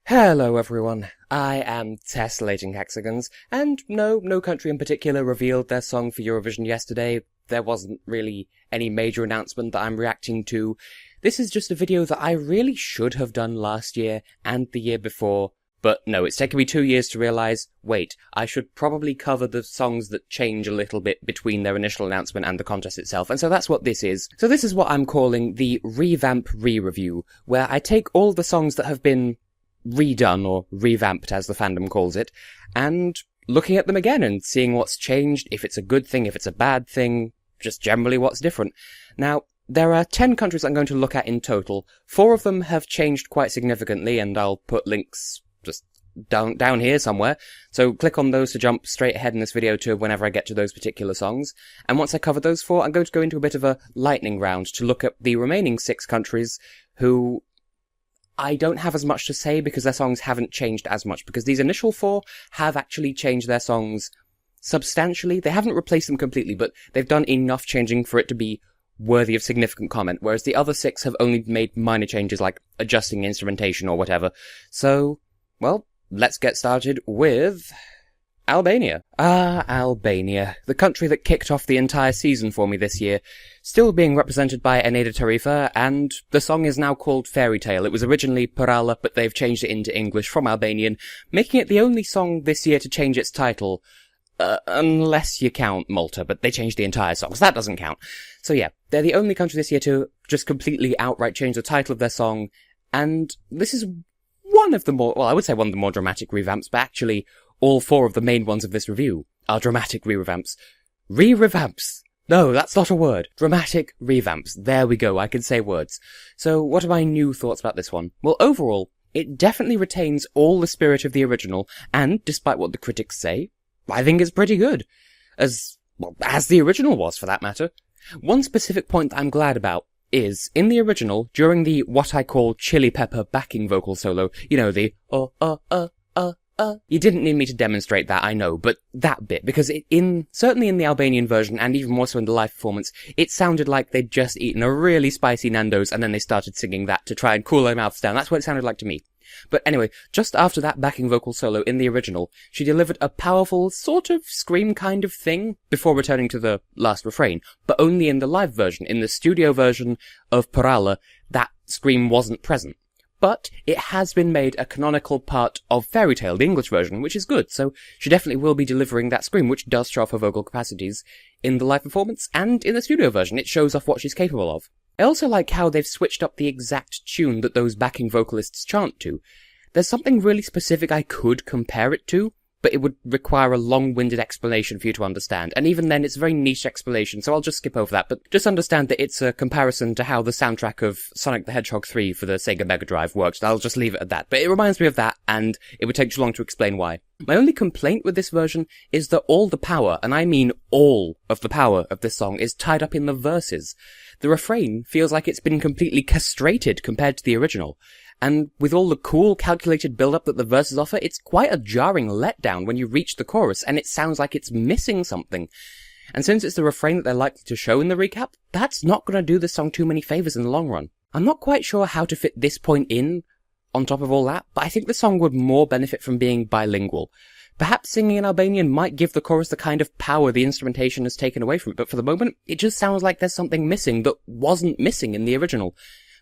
Hello everyone, I am Tessellating Hexagons, and no country in particular revealed their song for Eurovision yesterday. There wasn't really any major announcement that I'm reacting to. This is just a video that I really should have done last year and the year before, but no, it's taken me 2 years to realise, wait, I should probably cover the songs that change a little bit between their initial announcement and the contest itself, and so that's what this is. So this is what I'm calling the Revamp Re-Review, where I take all the songs that have been redone, or revamped as the fandom calls it, and looking at them again and seeing what's changed, if it's a good thing, if it's a bad thing, just generally what's different. Now, there are 10 countries I'm going to look at in total. 4 of them have changed quite significantly, and I'll put links just down here somewhere, so click on those to jump straight ahead in this video to whenever I get to those particular songs. And once I cover those 4, I'm going to go into a bit of a lightning round to look at the remaining 6 countries who I don't have as much to say because their songs haven't changed as much, because these initial 4 have actually changed their songs substantially. They haven't replaced them completely, but they've done enough changing for it to be worthy of significant comment, whereas the other 6 have only made minor changes like adjusting instrumentation or whatever. So, well, let's get started with Albania. Albania. The country that kicked off the entire season for me this year. Still being represented by Eneda Tarifa, and the song is now called Fairy Tale. It was originally Parala, but they've changed it into English from Albanian, making it the only song this year to change its title. Unless you count Malta, but they changed the entire song, so that doesn't count. So yeah, they're the only country this year to just completely outright change the title of their song, and this is one of the more, well, I would say one of the more dramatic revamps, but actually all 4 of the main ones of this review are dramatic re-revamps. Re-revamps! No, that's not a word. Dramatic revamps. There we go, I can say words. So, what are my new thoughts about this one? Well, overall, it definitely retains all the spirit of the original, and, despite what the critics say, I think it's pretty good. As the original was, for that matter. One specific point that I'm glad about is, in the original, during the what I call chili pepper backing vocal solo, you know, the you didn't need me to demonstrate that, I know, but that bit, because certainly in the Albanian version, and even more so in the live performance, it sounded like they'd just eaten a really spicy Nando's and then they started singing that to try and cool their mouths down. That's what it sounded like to me. But anyway, just after that backing vocal solo in the original, she delivered a powerful, sort of scream kind of thing before returning to the last refrain, but only in the live version. In the studio version of Parala, that scream wasn't present. But it has been made a canonical part of Fairy Tale, the English version, which is good, so she definitely will be delivering that scream, which does show off her vocal capacities in the live performance, and in the studio version it shows off what she's capable of. I also like how they've switched up the exact tune that those backing vocalists chant to. There's something really specific I could compare it to, but it would require a long-winded explanation for you to understand, and even then it's a very niche explanation, so I'll just skip over that, but just understand that it's a comparison to how the soundtrack of Sonic the Hedgehog 3 for the Sega Mega Drive works, and I'll just leave it at that. But it reminds me of that, and it would take too long to explain why. My only complaint with this version is that all the power, and I mean all of the power of this song, is tied up in the verses. The refrain feels like it's been completely castrated compared to the original. And with all the cool, calculated build-up that the verses offer, it's quite a jarring letdown when you reach the chorus, and it sounds like it's missing something. And since it's the refrain that they're likely to show in the recap, that's not going to do the song too many favours in the long run. I'm not quite sure how to fit this point in, on top of all that, but I think the song would more benefit from being bilingual. Perhaps singing in Albanian might give the chorus the kind of power the instrumentation has taken away from it, but for the moment, it just sounds like there's something missing that wasn't missing in the original.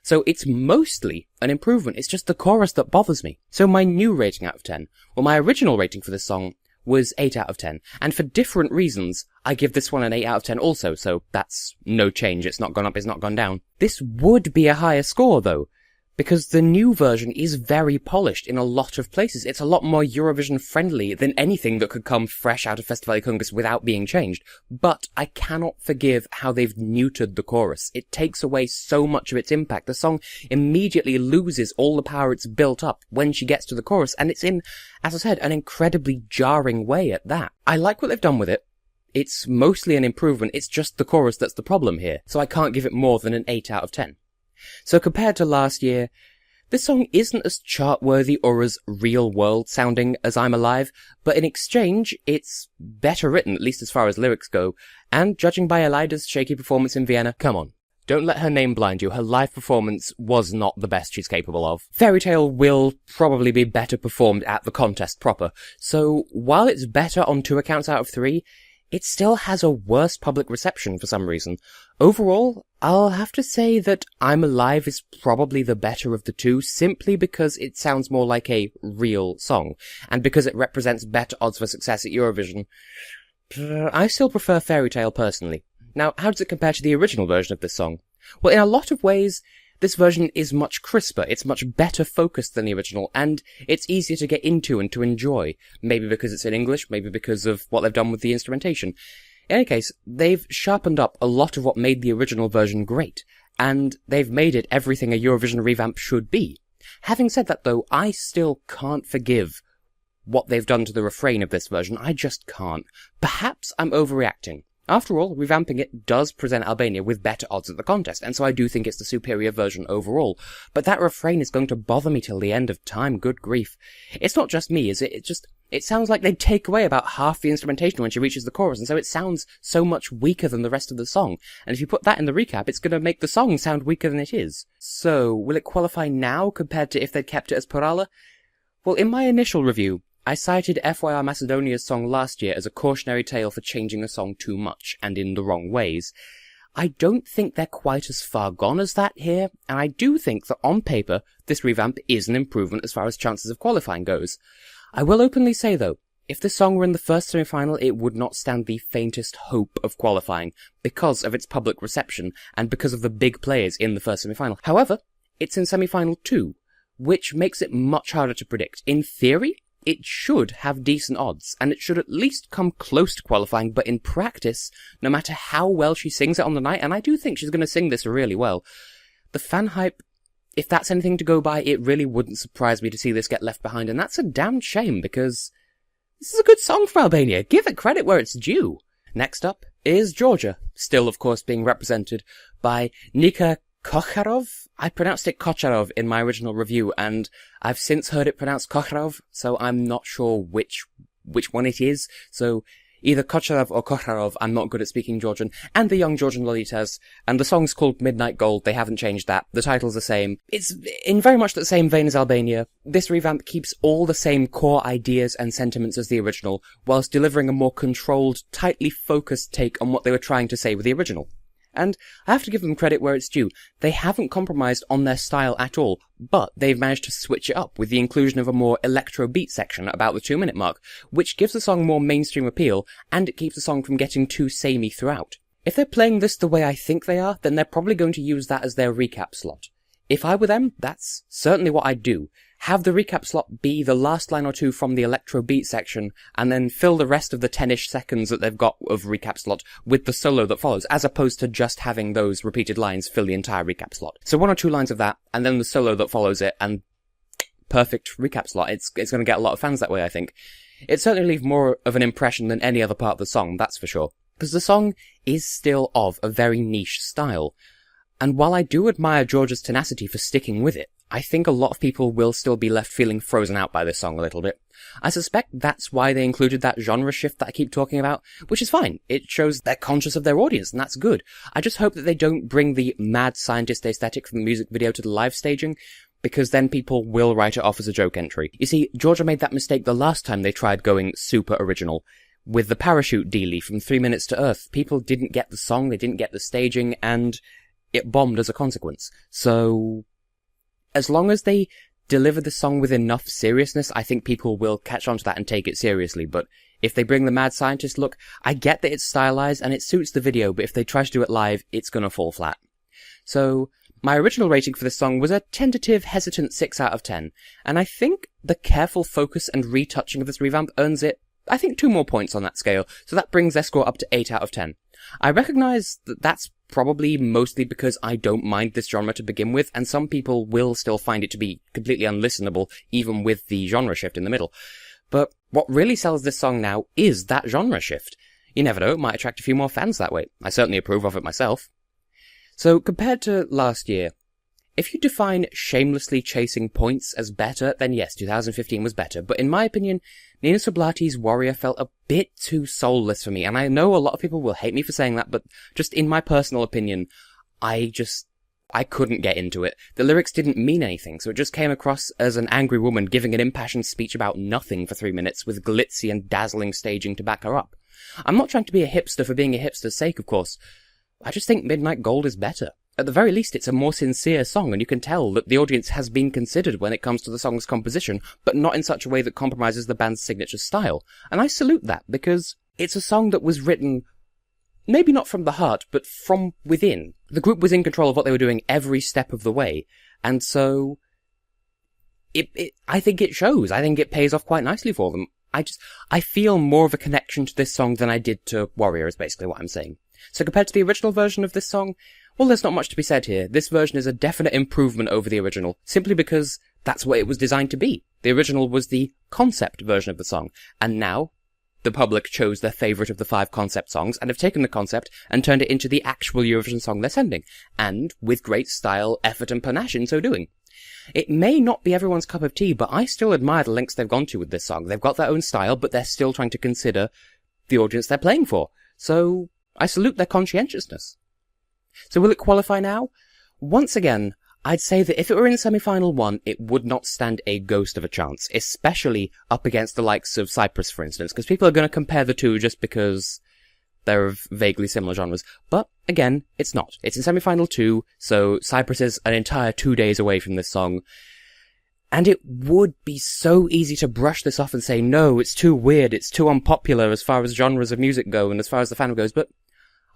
So it's mostly an improvement, it's just the chorus that bothers me. So my new rating out of 10, well, my original rating for this song was 8 out of 10, and for different reasons, I give this one an 8 out of 10 also, so that's no change, it's not gone up, it's not gone down. This would be a higher score though, because the new version is very polished in a lot of places. It's a lot more Eurovision friendly than anything that could come fresh out of Festival Congress without being changed. But I cannot forgive how they've neutered the chorus. It takes away so much of its impact. The song immediately loses all the power it's built up when she gets to the chorus, and it's in, as I said, an incredibly jarring way at that. I like what they've done with it. It's mostly an improvement, it's just the chorus that's the problem here, so I can't give it more than an 8 out of 10. So compared to last year, this song isn't as chart-worthy or as real-world sounding as I'm Alive, but in exchange, it's better written, at least as far as lyrics go, and judging by Elida's shaky performance in Vienna, come on, Don't let her name blind you. Her live performance was not the best she's capable of. Fairy Tale will probably be better performed at the contest proper, so while it's better on 2 accounts out of 3, it still has a worse public reception for some reason. Overall, I'll have to say that I'm Alive is probably the better of the two, simply because it sounds more like a real song, and because it represents better odds for success at Eurovision. I still prefer Fairy Tale personally. Now, how does it compare to the original version of this song? Well, in a lot of ways, this version is much crisper, it's much better focused than the original, and it's easier to get into and to enjoy. Maybe because it's in English, maybe because of what they've done with the instrumentation. In any case, they've sharpened up a lot of what made the original version great, and they've made it everything a Eurovision revamp should be. Having said that though, I still can't forgive what they've done to the refrain of this version. I just can't. Perhaps I'm overreacting. After all, revamping it does present Albania with better odds at the contest, and so I do think it's the superior version overall. But that refrain is going to bother me till the end of time, good grief. It's not just me, is it? It sounds like they'd take away about half the instrumentation when she reaches the chorus, and so it sounds so much weaker than the rest of the song. And if you put that in the recap, it's going to make the song sound weaker than it is. So, will it qualify now compared to if they'd kept it as Porala? Well, in my initial review, I cited FYR Macedonia's song last year as a cautionary tale for changing a song too much, and in the wrong ways. I don't think they're quite as far gone as that here, and I do think that on paper, this revamp is an improvement as far as chances of qualifying goes. I will openly say though, if this song were in the first semi-final, it would not stand the faintest hope of qualifying, because of its public reception, and because of the big players in the first semi-final. However, it's in semi-final 2, which makes it much harder to predict. In theory, it should have decent odds, and it should at least come close to qualifying, but in practice, no matter how well she sings it on the night, and I do think she's going to sing this really well, the fan hype, if that's anything to go by, it really wouldn't surprise me to see this get left behind, and that's a damned shame, because this is a good song from Albania. Give it credit where it's due. Next up is Georgia, still of course being represented by Nika Kocharov? I pronounced it Kocharov in my original review, and I've since heard it pronounced Kocharov, so I'm not sure which one it is. So either Kocharov or Kocharov, I'm not good at speaking Georgian, and the young Georgian Lolitas, and the song's called Midnight Gold, they haven't changed that, the title's the same. It's in very much the same vein as Albania. This revamp keeps all the same core ideas and sentiments as the original, whilst delivering a more controlled, tightly focused take on what they were trying to say with the original. And I have to give them credit where it's due. They haven't compromised on their style at all, but they've managed to switch it up with the inclusion of a more electro beat section at about the 2-minute mark, which gives the song more mainstream appeal, and it keeps the song from getting too samey throughout. If they're playing this the way I think they are, then they're probably going to use that as their recap slot. If I were them, that's certainly what I'd do. Have the recap slot be the last line or two from the electro beat section, and then fill the rest of the 10-ish seconds that they've got of recap slot with the solo that follows, as opposed to just having those repeated lines fill the entire recap slot. So 1 or 2 lines of that, and then the solo that follows it, and perfect recap slot. It's going to get a lot of fans that way, I think. It certainly leaves more of an impression than any other part of the song, that's for sure. Because the song is still of a very niche style. And while I do admire Georgia's tenacity for sticking with it, I think a lot of people will still be left feeling frozen out by this song a little bit. I suspect that's why they included that genre shift that I keep talking about, which is fine. It shows they're conscious of their audience, and that's good. I just hope that they don't bring the mad scientist aesthetic from the music video to the live staging, because then people will write it off as a joke entry. You see, Georgia made that mistake the last time they tried going super original. With the parachute dealie from 3 Minutes to Earth, people didn't get the song, they didn't get the staging, and it bombed as a consequence. So as long as they deliver the song with enough seriousness, I think people will catch on to that and take it seriously. But if they bring the mad scientist look, I get that it's stylized and it suits the video, but if they try to do it live, it's gonna fall flat. So my original rating for this song was a tentative, hesitant 6 out of 10, and I think the careful focus and retouching of this revamp earns it, I think, 2 more points on that scale, so that brings their score up to 8 out of 10. I recognise that that's probably mostly because I don't mind this genre to begin with, and some people will still find it to be completely unlistenable, even with the genre shift in the middle. But what really sells this song now is that genre shift. You never know, it might attract a few more fans that way. I certainly approve of it myself. So, compared to last year, if you define shamelessly chasing points as better, then yes, 2015 was better, but in my opinion, Nina Sublati's Warrior felt a bit too soulless for me, and I know a lot of people will hate me for saying that, but just in my personal opinion, I couldn't get into it. The lyrics didn't mean anything, so it just came across as an angry woman giving an impassioned speech about nothing for 3 minutes with glitzy and dazzling staging to back her up. I'm not trying to be a hipster for being a hipster's sake, of course. I just think Midnight Gold is better. At the very least, it's a more sincere song, and you can tell that the audience has been considered when it comes to the song's composition, but not in such a way that compromises the band's signature style. And I salute that, because it's a song that was written maybe not from the heart, but from within. The group was in control of what they were doing every step of the way, and so I think it shows. I think it pays off quite nicely for them. I feel more of a connection to this song than I did to Warrior, is basically what I'm saying. So compared to the original version of this song, well, there's not much to be said here. This version is a definite improvement over the original, simply because that's what it was designed to be. The original was the concept version of the song, and now the public chose their favourite of the 5 concept songs and have taken the concept and turned it into the actual Eurovision song they're sending, and with great style, effort and panache in so doing. It may not be everyone's cup of tea, but I still admire the lengths they've gone to with this song. They've got their own style, but they're still trying to consider the audience they're playing for. So I salute their conscientiousness. So will it qualify now? Once again, I'd say that if it were in semi-final 1, it would not stand a ghost of a chance, especially up against the likes of Cyprus, for instance, because people are going to compare the two just because they're of vaguely similar genres. But, again, it's not. It's in semi-final 2, so Cyprus is an entire 2 days away from this song. And it would be so easy to brush this off and say, no, it's too weird, it's too unpopular as far as genres of music go and as far as the fandom goes, but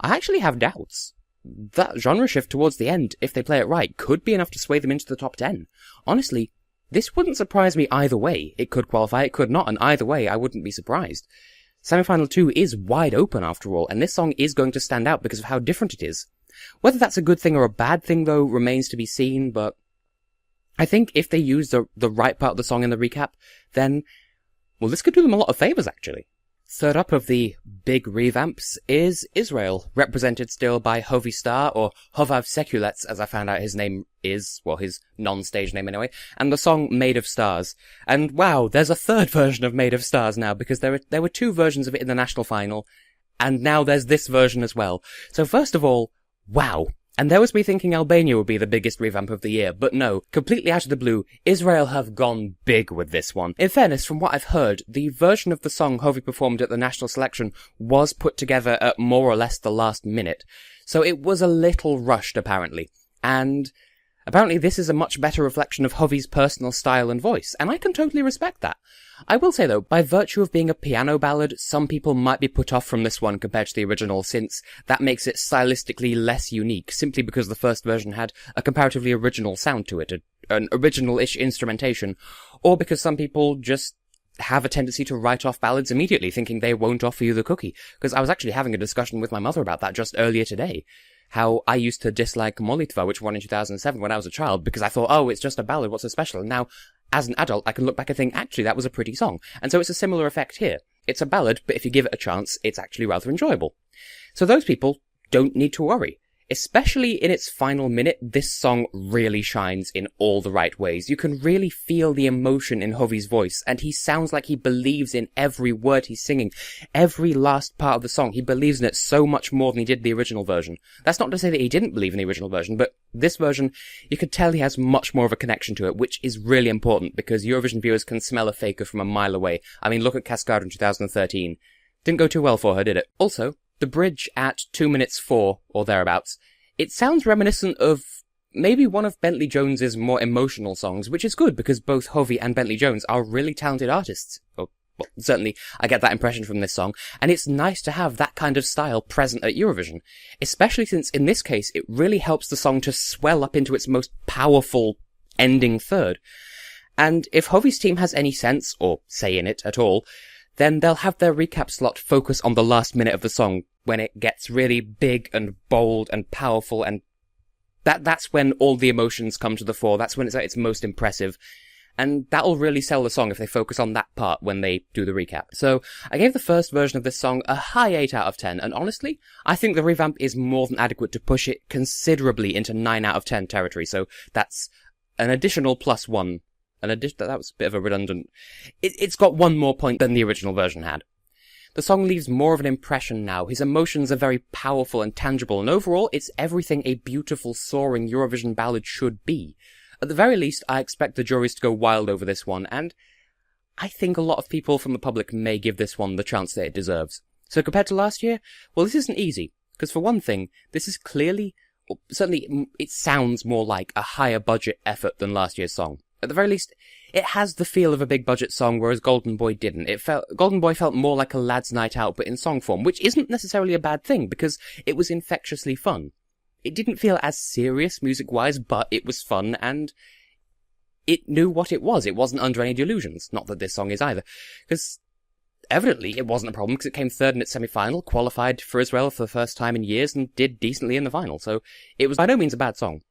I actually have doubts. That genre shift towards the end, if they play it right, could be enough to sway them into the top 10. Honestly, this wouldn't surprise me either way. It could qualify, it could not, and either way, I wouldn't be surprised. Semi-final 2 is wide open after all, and this song is going to stand out because of how different it is. Whether that's a good thing or a bad thing, though, remains to be seen, but I think if they use the right part of the song in the recap, then, well, this could do them a lot of favours, actually. Third up of the big revamps is Israel, represented still by Hovi Star, or Hovav Sekulets, as I found out his name is, well, his non-stage name anyway, and the song Made of Stars. And wow, there's a third version of Made of Stars now, because there were 2 versions of it in the national final, and now there's this version as well. So first of all, wow. And there was me thinking Albania would be the biggest revamp of the year, but no, completely out of the blue, Israel have gone big with this one. In fairness, from what I've heard, the version of the song Hovi performed at the national selection was put together at more or less the last minute, so it was a little rushed apparently, and apparently this is a much better reflection of Hovi's personal style and voice, and I can totally respect that. I will say though, by virtue of being a piano ballad, some people might be put off from this one compared to the original, since that makes it stylistically less unique, simply because the first version had a comparatively original sound to it, an original-ish instrumentation, or because some people just have a tendency to write off ballads immediately, thinking they won't offer you the cookie. Because I was actually having a discussion with my mother about that just earlier today. How I used to dislike Molitva, which won in 2007 when I was a child, because I thought, oh, it's just a ballad, what's so special? And now, as an adult, I can look back and think, actually, that was a pretty song. And so it's a similar effect here. It's a ballad, but if you give it a chance, it's actually rather enjoyable. So those people don't need to worry. Especially in its final minute, this song really shines in all the right ways. You can really feel the emotion in Hovi's voice, and he sounds like he believes in every word he's singing. Every last part of the song, he believes in it so much more than he did the original version. That's not to say that he didn't believe in the original version, but this version, you could tell he has much more of a connection to it, which is really important, because Eurovision viewers can smell a faker from a mile away. I mean, look at Cascada in 2013. Didn't go too well for her, did it? Also, the bridge at 2 minutes 4, or thereabouts, it sounds reminiscent of maybe one of Bentley Jones's more emotional songs, which is good because both Hovi and Bentley Jones are really talented artists. Oh, well, certainly I get that impression from this song, and it's nice to have that kind of style present at Eurovision, especially since in this case it really helps the song to swell up into its most powerful ending third. And if Hovi's team has any sense, or say in it at all, then they'll have their recap slot focus on the last minute of the song, when it gets really big and bold and powerful, and that's when all the emotions come to the fore, that's when it's at its most impressive, and that'll really sell the song if they focus on that part when they do the recap. So, I gave the first version of this song a high 8 out of 10, and honestly, I think the revamp is more than adequate to push it considerably into 9 out of 10 territory, so that's an additional +1. That was a bit of a redundant. It's got one more point than the original version had. The song leaves more of an impression now. His emotions are very powerful and tangible, and overall, it's everything a beautiful, soaring Eurovision ballad should be. At the very least, I expect the juries to go wild over this one, and I think a lot of people from the public may give this one the chance that it deserves. So compared to last year, well, this isn't easy, because for one thing, this is clearly, or certainly it sounds more like a higher budget effort than last year's song. At the very least, it has the feel of a big budget song, whereas Golden Boy didn't. Golden Boy felt more like a lad's night out, but in song form, which isn't necessarily a bad thing, because it was infectiously fun. It didn't feel as serious music-wise, but it was fun, and it knew what it was. It wasn't under any delusions. Not that this song is either. Because evidently it wasn't a problem, because it came third in its semi-final, qualified for Israel for the first time in years, and did decently in the final. So it was by no means a bad song.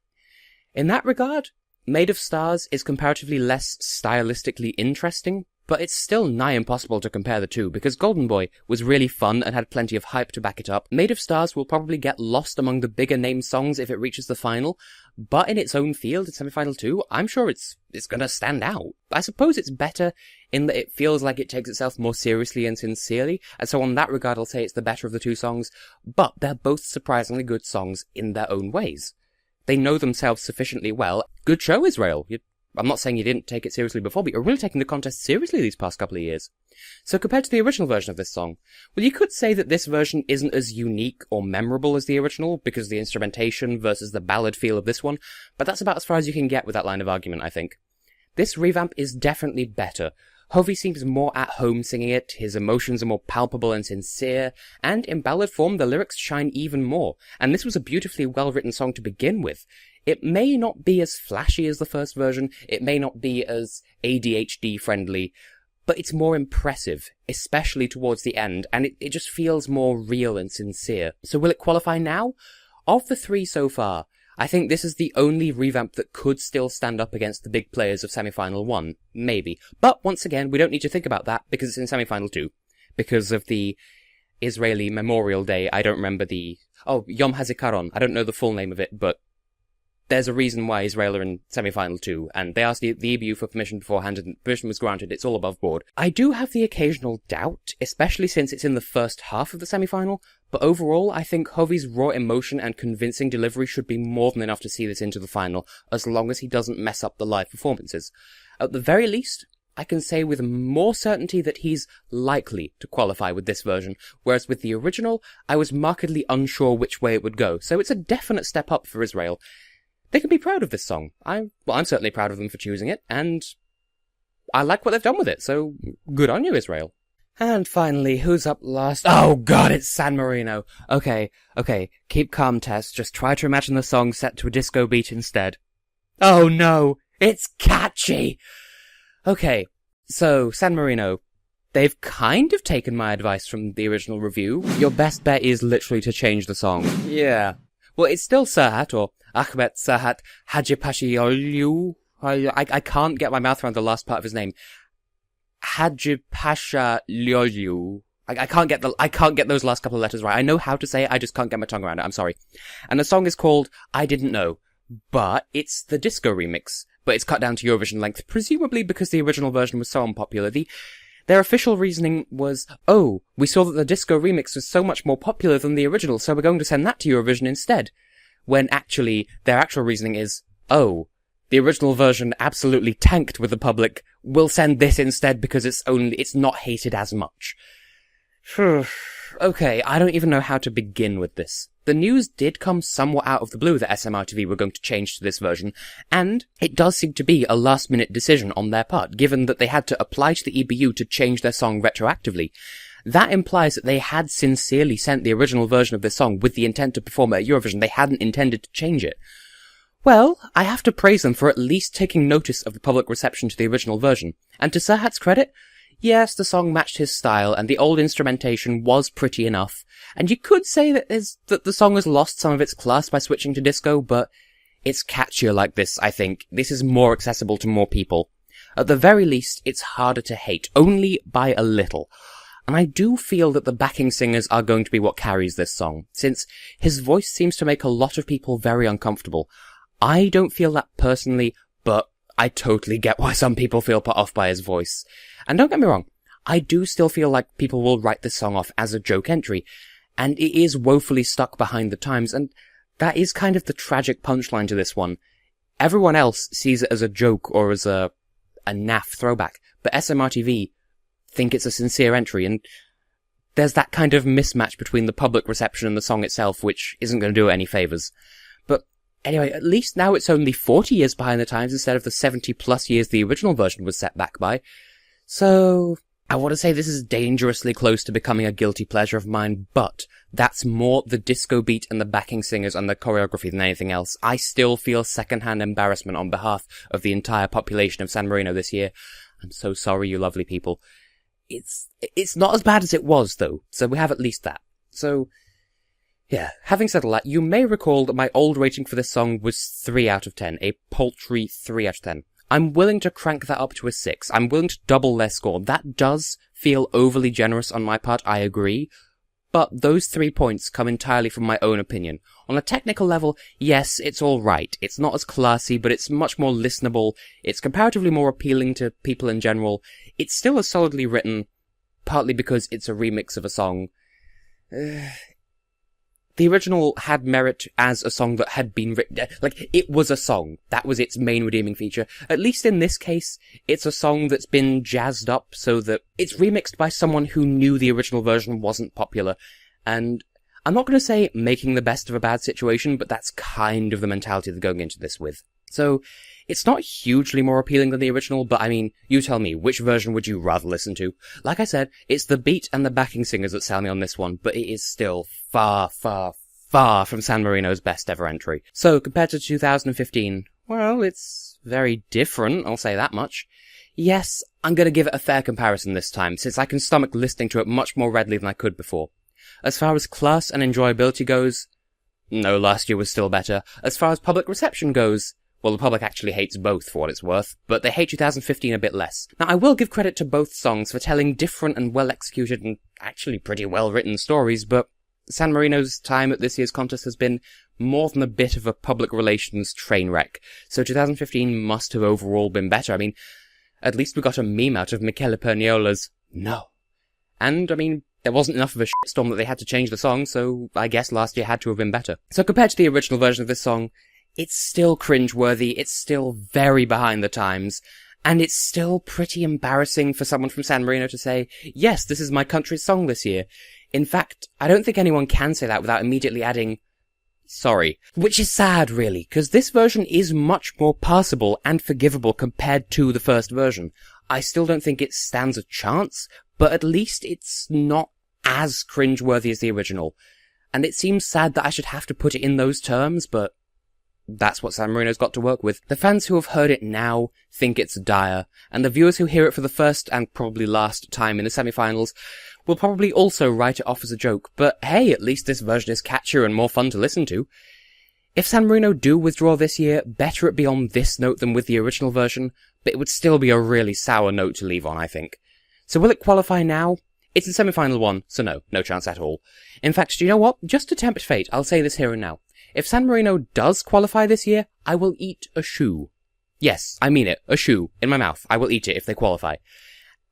In that regard, Made of Stars is comparatively less stylistically interesting, but it's still nigh impossible to compare the two, because Golden Boy was really fun and had plenty of hype to back it up. Made of Stars will probably get lost among the bigger name songs if it reaches the final, but in its own field, in semi-final 2, I'm sure it's gonna stand out. I suppose it's better in that it feels like it takes itself more seriously and sincerely, and so on that regard I'll say it's the better of the two songs, but they're both surprisingly good songs in their own ways. They know themselves sufficiently well. Good show, Israel. I'm not saying you didn't take it seriously before, but you're really taking the contest seriously these past couple of years. So compared to the original version of this song, well, you could say that this version isn't as unique or memorable as the original, because of the instrumentation versus the ballad feel of this one, but that's about as far as you can get with that line of argument, I think. This revamp is definitely better. Hovey seems more at home singing it, his emotions are more palpable and sincere, and in ballad form the lyrics shine even more, and this was a beautifully well-written song to begin with. It may not be as flashy as the first version, it may not be as ADHD friendly, but it's more impressive, especially towards the end, and it just feels more real and sincere. So will it qualify now? Of the three so far, I think this is the only revamp that could still stand up against the big players of semi-final 1, maybe. But once again, we don't need to think about that, because it's in semi-final 2. Because of the Israeli Memorial Day, I don't remember Yom HaZikaron, I don't know the full name of it, but there's a reason why Israel are in semi-final 2, and they asked the EBU for permission beforehand, and permission was granted. It's all above board. I do have the occasional doubt, especially since it's in the first half of the semi-final, but overall, I think Hovey's raw emotion and convincing delivery should be more than enough to see this into the final, as long as he doesn't mess up the live performances. At the very least, I can say with more certainty that he's likely to qualify with this version, whereas with the original, I was markedly unsure which way it would go, so it's a definite step up for Israel. They can be proud of this song. I'm certainly proud of them for choosing it, and I like what they've done with it, so good on you, Israel. And finally, who's up last? Oh god, it's San Marino. Okay, keep calm, Tess. Just try to imagine the song set to a disco beat instead. Oh no, it's catchy! Okay, so, San Marino. They've kind of taken my advice from the original review. Your best bet is literally to change the song. Yeah. Well, it's still Serhat, or Ahmet Serhat Hajipashioglu. I can't get my mouth around the last part of his name. Hajipashioglu. I can't get those last couple of letters right. I know how to say it, I just can't get my tongue around it, I'm sorry. And the song is called I Didn't Know, but it's the disco remix, but it's cut down to Eurovision length, presumably because the original version was so unpopular. Their official reasoning was, oh, we saw that the disco remix was so much more popular than the original, so we're going to send that to Eurovision instead. When actually, their actual reasoning is, oh, the original version absolutely tanked with the public, we'll send this instead because it's not hated as much. Okay, I don't even know how to begin with this. The news did come somewhat out of the blue that SMRTV were going to change to this version, and it does seem to be a last-minute decision on their part, given that they had to apply to the EBU to change their song retroactively. That implies that they had sincerely sent the original version of this song with the intent to perform it at Eurovision. They hadn't intended to change it. Well, I have to praise them for at least taking notice of the public reception to the original version. And to Serhat's credit, yes, the song matched his style, and the old instrumentation was pretty enough. And you could say that the song has lost some of its class by switching to disco, but it's catchier like this, I think. This is more accessible to more people. At the very least, it's harder to hate, only by a little. And I do feel that the backing singers are going to be what carries this song, since his voice seems to make a lot of people very uncomfortable. I don't feel that personally, but I totally get why some people feel put off by his voice. And don't get me wrong, I do still feel like people will write this song off as a joke entry, and it is woefully stuck behind the times, and that is kind of the tragic punchline to this one. Everyone else sees it as a joke or as a naff throwback, but SMRTV think it's a sincere entry, and there's that kind of mismatch between the public reception and the song itself, which isn't going to do it any favours. But anyway, at least now it's only 40 years behind the times instead of the 70 plus years the original version was set back by. So I want to say this is dangerously close to becoming a guilty pleasure of mine, but that's more the disco beat and the backing singers and the choreography than anything else. I still feel second-hand embarrassment on behalf of the entire population of San Marino this year. I'm so sorry, you lovely people. It's not as bad as it was, though, so we have at least that. So, yeah, having said all that, you may recall that my old rating for this song was 3 out of 10, a paltry 3 out of 10. I'm willing to crank that up to a 6. I'm willing to double their score. That does feel overly generous on my part, I agree, but those 3 points come entirely from my own opinion. On a technical level, yes, it's alright. It's not as classy, but it's much more listenable. It's comparatively more appealing to people in general. It's still as solidly written, partly because it's a remix of a song. The original had merit as a song that had been written, like, it was a song. That was its main redeeming feature. At least in this case, it's a song that's been jazzed up so that it's remixed by someone who knew the original version wasn't popular. And I'm not going to say making the best of a bad situation, but that's kind of the mentality they're going into this with. So, it's not hugely more appealing than the original, but I mean, you tell me, which version would you rather listen to? Like I said, it's the beat and the backing singers that sell me on this one, but it is still far, far, far from San Marino's best ever entry. So, compared to 2015, well, it's very different, I'll say that much. Yes, I'm going to give it a fair comparison this time, since I can stomach listening to it much more readily than I could before. As far as class and enjoyability goes, no, last year was still better. As far as public reception goes, well, the public actually hates both for what it's worth, but they hate 2015 a bit less. Now, I will give credit to both songs for telling different and well-executed and actually pretty well-written stories, but San Marino's time at this year's contest has been more than a bit of a public relations train wreck, so 2015 must have overall been better. I mean, at least we got a meme out of Michele Perniola's "No." And, I mean, there wasn't enough of a shitstorm that they had to change the song, so I guess last year had to have been better. So compared to the original version of this song, it's still cringeworthy, it's still very behind the times, and it's still pretty embarrassing for someone from San Marino to say, yes, this is my country's song this year. In fact, I don't think anyone can say that without immediately adding, sorry. Which is sad, really, because this version is much more passable and forgivable compared to the first version. I still don't think it stands a chance, but at least it's not as cringeworthy as the original. And it seems sad that I should have to put it in those terms, but that's what San Marino's got to work with. The fans who have heard it now think it's dire, and the viewers who hear it for the first and probably last time in the semi-finals will probably also write it off as a joke, but hey, at least this version is catchier and more fun to listen to. If San Marino do withdraw this year, better it be on this note than with the original version, but it would still be a really sour note to leave on, I think. So will it qualify now? It's in semi-final 1, so no chance at all. In fact, do you know what? Just to tempt fate, I'll say this here and now. If San Marino does qualify this year, I will eat a shoe. Yes, I mean it, a shoe, in my mouth. I will eat it if they qualify.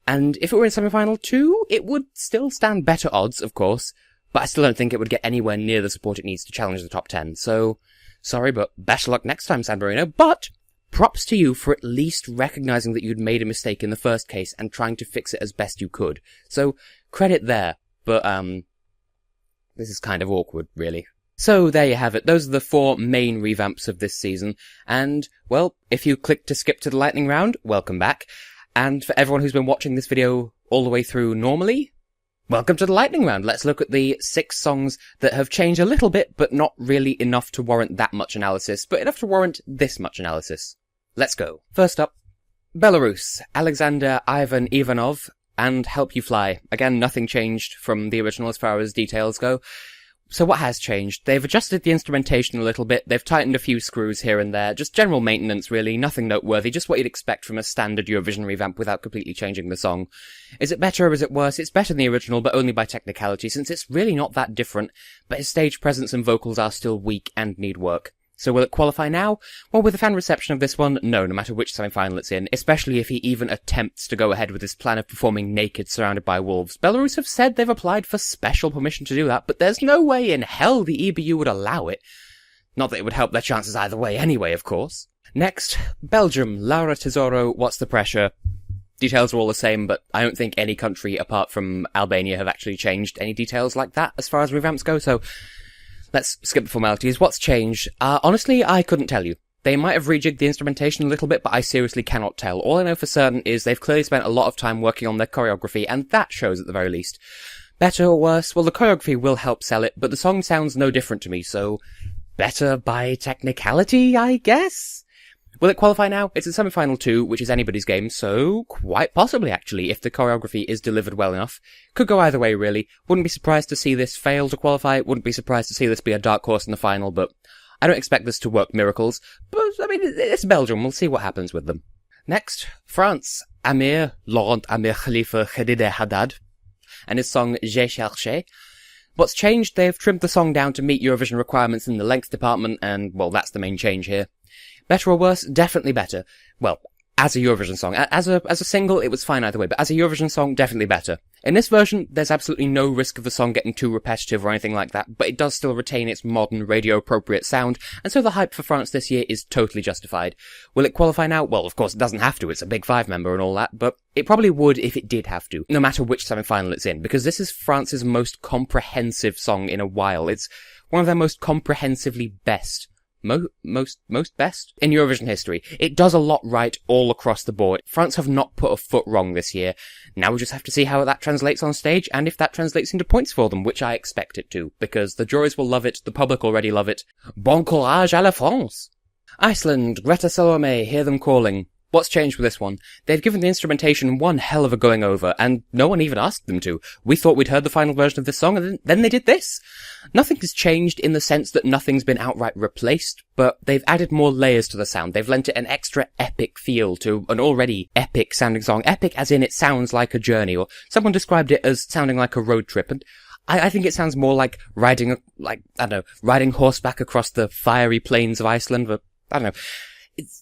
And if it were in semi-final 2, it would still stand better odds, of course, but I still don't think it would get anywhere near the support it needs to challenge the top 10, so sorry, but better luck next time, San Marino. But props to you for at least recognizing that you'd made a mistake in the first case and trying to fix it as best you could. So, credit there, but, this is kind of awkward, really. So, there you have it. Those are the 4 main revamps of this season. And, well, if you clicked to skip to the lightning round, welcome back. And for everyone who's been watching this video all the way through normally, welcome to the lightning round. Let's look at the 6 songs that have changed a little bit, but not really enough to warrant that much analysis, but enough to warrant this much analysis. Let's go. First up, Belarus, Alexander Ivan Ivanov, and Help You Fly. Again, nothing changed from the original as far as details go. So what has changed? They've adjusted the instrumentation a little bit, they've tightened a few screws here and there, just general maintenance really, nothing noteworthy, just what you'd expect from a standard Eurovision revamp without completely changing the song. Is it better or is it worse? It's better than the original, but only by technicality, since it's really not that different, but his stage presence and vocals are still weak and need work. So will it qualify now? Well, with the fan reception of this one, no matter which semi-final it's in, especially if he even attempts to go ahead with his plan of performing naked surrounded by wolves. Belarus have said they've applied for special permission to do that, but there's no way in hell the EBU would allow it. Not that it would help their chances either way anyway, of course. Next, Belgium, Laura Tesoro, What's the Pressure? Details are all the same, but I don't think any country apart from Albania have actually changed any details like that as far as revamps go, so let's skip the formalities. What's changed? Honestly, I couldn't tell you. They might have rejigged the instrumentation a little bit, but I seriously cannot tell. All I know for certain is they've clearly spent a lot of time working on their choreography, and that shows at the very least. Better or worse? Well, the choreography will help sell it, but the song sounds no different to me, so better by technicality, I guess? Will it qualify now? It's a semi-final 2, which is anybody's game, so quite possibly, actually, if the choreography is delivered well enough. Could go either way, really. Wouldn't be surprised to see this fail to qualify, wouldn't be surprised to see this be a dark horse in the final, but I don't expect this to work miracles. But, I mean, it's Belgium, we'll see what happens with them. Next, France. Amir, Laurent Amir Khalifa Khedide Haddad, and his song J'ai cherché. What's changed? They've trimmed the song down to meet Eurovision requirements in the length department, and, well, that's the main change here. Better or worse? Definitely better. Well, as a Eurovision song. As a single, it was fine either way, but as a Eurovision song, definitely better. In this version, there's absolutely no risk of the song getting too repetitive or anything like that, but it does still retain its modern, radio-appropriate sound, and so the hype for France this year is totally justified. Will it qualify now? Well, of course, it doesn't have to, it's a Big Five member and all that, but it probably would if it did have to, no matter which semi-final it's in, because this is France's most comprehensive song in a while. It's one of their most comprehensively best. Most best in Eurovision history. It does a lot right all across the board. France have not put a foot wrong this year. Now we just have to see how that translates on stage, and if that translates into points for them, which I expect it to, because the juries will love it, the public already love it. Bon courage à la France! Iceland, Greta Salome, Hear Them Calling. What's changed with this one? They've given the instrumentation one hell of a going over, and no one even asked them to. We thought we'd heard the final version of this song, and then they did this. Nothing has changed in the sense that nothing's been outright replaced, but they've added more layers to the sound. They've lent it an extra epic feel to an already epic sounding song. Epic as in it sounds like a journey, or someone described it as sounding like a road trip, and I think it sounds more like riding horseback across the fiery plains of Iceland, but I don't know.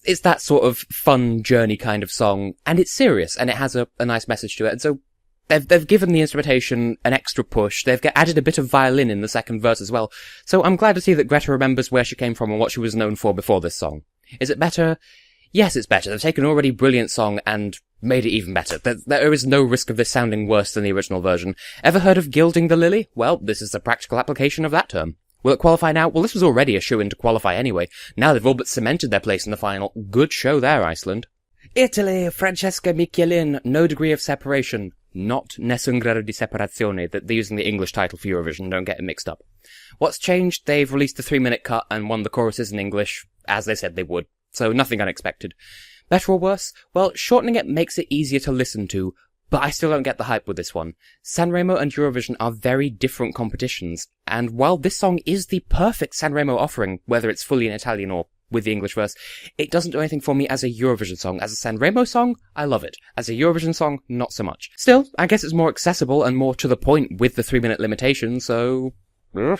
It's that sort of fun journey kind of song, and it's serious, and it has a nice message to it, and so they've given the instrumentation an extra push. They've added a bit of violin in the second verse as well, so I'm glad to see that Greta remembers where she came from and what she was known for before this song. Is it better? Yes, it's better. They've taken an already brilliant song and made it even better. There is no risk of this sounding worse than the original version. Ever heard of gilding the lily? Well, this is a practical application of that term. Will it qualify now? Well, this was already a shoo-in to qualify anyway. Now they've all but cemented their place in the final. Good show there, Iceland. Italy, Francesca Michelin, No Degree of Separation. Not Nessun Grado di Separazione. They're using the English title for Eurovision, don't get it mixed up. What's changed? They've released the 3-minute cut and won the choruses in English, as they said they would. So nothing unexpected. Better or worse? Well, shortening it makes it easier to listen to, but I still don't get the hype with this one. Sanremo and Eurovision are very different competitions, and while this song is the perfect Sanremo offering, whether it's fully in Italian or with the English verse, it doesn't do anything for me as a Eurovision song. As a Sanremo song, I love it. As a Eurovision song, not so much. Still, I guess it's more accessible and more to the point with the 3-minute limitation, so Will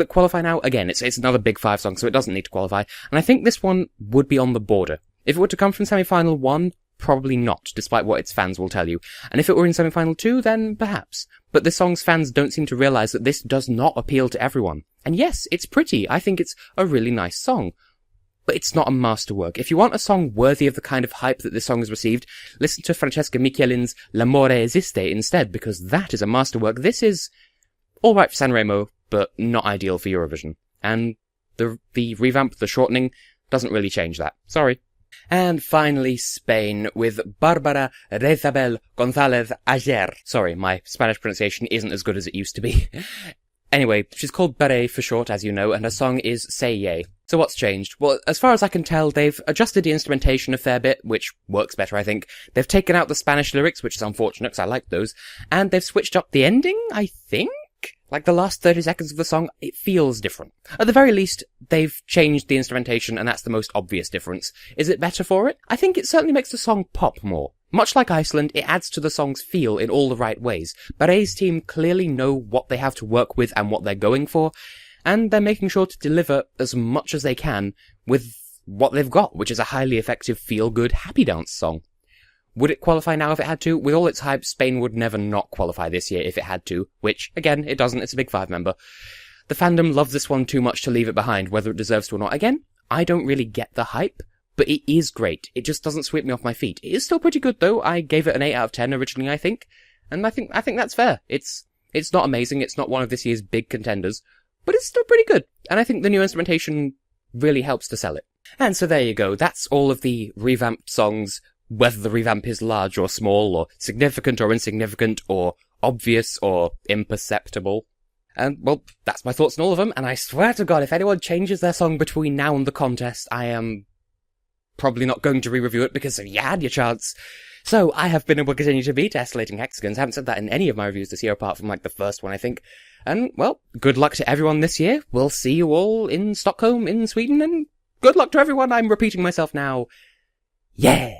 it qualify now? Again, it's another Big Five song, so it doesn't need to qualify, and I think this one would be on the border. If it were to come from semi-final 1, probably not, despite what its fans will tell you. And if it were in semi-final 2, then perhaps. But this song's fans don't seem to realise that this does not appeal to everyone. And yes, it's pretty. I think it's a really nice song. But it's not a masterwork. If you want a song worthy of the kind of hype that this song has received, listen to Francesca Michelin's L'amore esiste instead, because that is a masterwork. This is alright for Sanremo, but not ideal for Eurovision. And the revamp, the shortening, doesn't really change that. Sorry. And finally, Spain, with Bárbara Rezabel González Ager. Sorry, my Spanish pronunciation isn't as good as it used to be. Anyway, she's called Beret for short, as you know, and her song is Say Yay. So what's changed? Well, as far as I can tell, they've adjusted the instrumentation a fair bit, which works better, I think. They've taken out the Spanish lyrics, which is unfortunate, because I like those. And they've switched up the ending, I think? Like the last 30 seconds of the song, it feels different. At the very least, they've changed the instrumentation, and that's the most obvious difference. Is it better for it? I think it certainly makes the song pop more. Much like Iceland, it adds to the song's feel in all the right ways. Baret's team clearly know what they have to work with and what they're going for, and they're making sure to deliver as much as they can with what they've got, which is a highly effective, feel-good, happy dance song. Would it qualify now if it had to? With all its hype, Spain would never not qualify this year if it had to, which, again, it doesn't, it's a Big Five member. The fandom loves this one too much to leave it behind, whether it deserves to or not. Again, I don't really get the hype, but it is great. It just doesn't sweep me off my feet. It is still pretty good, though. I gave it an 8 out of 10 originally, I think. And I think that's fair. It's not amazing, it's not one of this year's big contenders, but it's still pretty good. And I think the new instrumentation really helps to sell it. And so there you go. That's all of the revamped songs, whether the revamp is large or small, or significant or insignificant, or obvious or imperceptible. And, well, that's my thoughts on all of them, and I swear to God, if anyone changes their song between now and the contest, I am probably not going to re-review it because you had your chance. So, I have been and will continue to be Tessellating Hexagons. I haven't said that in any of my reviews this year, apart from, the first one, I think. And, well, good luck to everyone this year. We'll see you all in Stockholm, in Sweden, and good luck to everyone. I'm repeating myself now. Yeah!